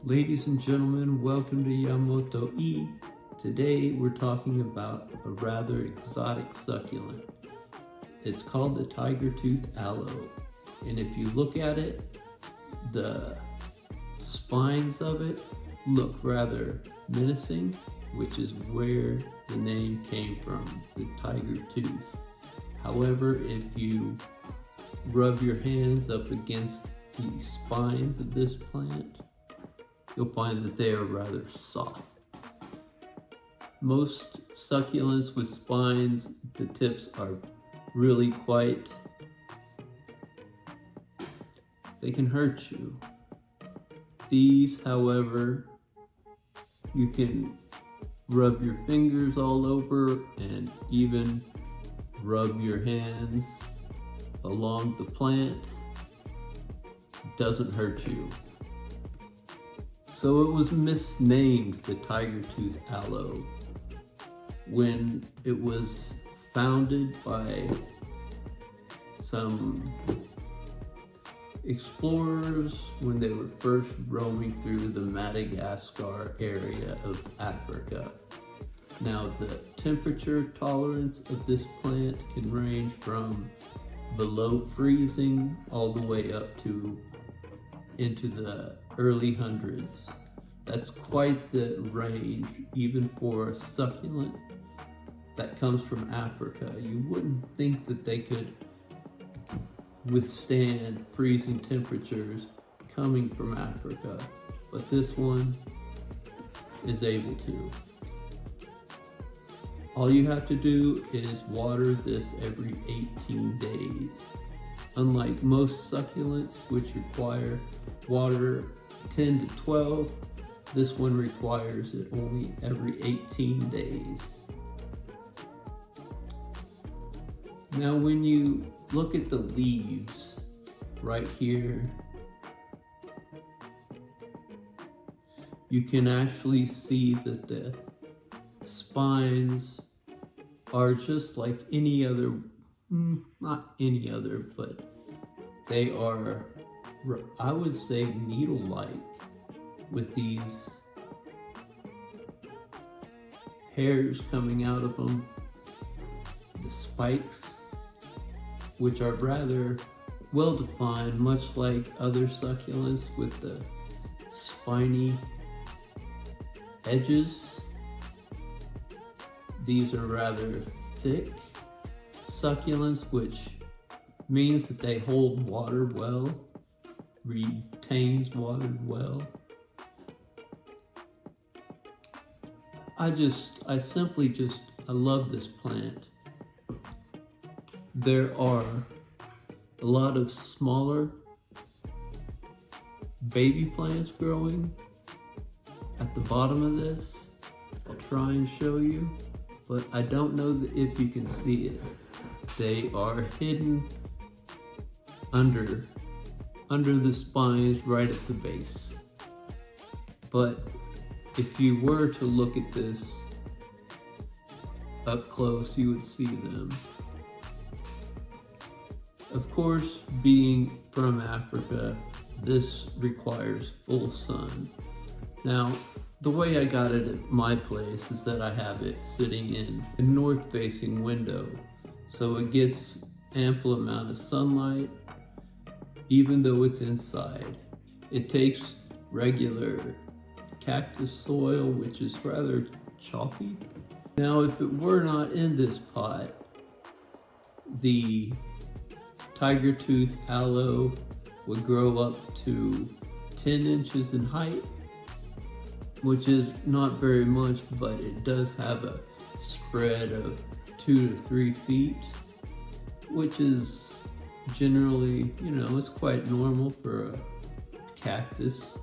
Ladies and gentlemen, welcome to Yamato-e. Today we're talking about a rather exotic succulent. It's called the tiger tooth aloe. And if you look at it, the spines of it look rather menacing, which is where the name came from, the tiger tooth. However, if you rub your hands up against the spines of this plant, you'll find that they are rather soft. Most succulents with spines, the tips are really they can hurt you. These, however, you can rub your fingers all over and even rub your hands along the plant. It doesn't hurt you. So it was misnamed the tiger tooth aloe when it was founded by some explorers when they were first roaming through the Madagascar area of Africa. Now, the temperature tolerance of this plant can range from below freezing all the way up to into the early hundreds. That's quite the range, even for a succulent that comes from Africa. You wouldn't think that they could withstand freezing temperatures coming from Africa, but this one is able to. All you have to do is water this every 18 days. Unlike most succulents, which require water 10 to 12, this one requires it only every 18 days. Now, when you look at the leaves right here, you can actually see that the spines are just like any other, not any other, but they are, I would say, needle-like, with these hairs coming out of them, the spikes, which are rather well defined, much like other succulents with the spiny edges. These are rather thick succulents, which means that they hold water well, retains water well. I love this plant. There are a lot of smaller baby plants growing at the bottom of this. I'll try and show you, but I don't know if you can see it. They are hidden under the spines right at the base. But if you were to look at this up close, you would see them. Of course, being from Africa, this requires full sun. Now, the way I got it at my place is that I have it sitting in a north-facing window, so it gets ample amount of sunlight, even though it's inside. It takes regular cactus soil, which is rather chalky. Now, if it were not in this pot, the tiger tooth aloe would grow up to 10 inches in height, which is not very much, but it does have a spread of 2 to 3 feet, which is generally, it's quite normal for a cactus.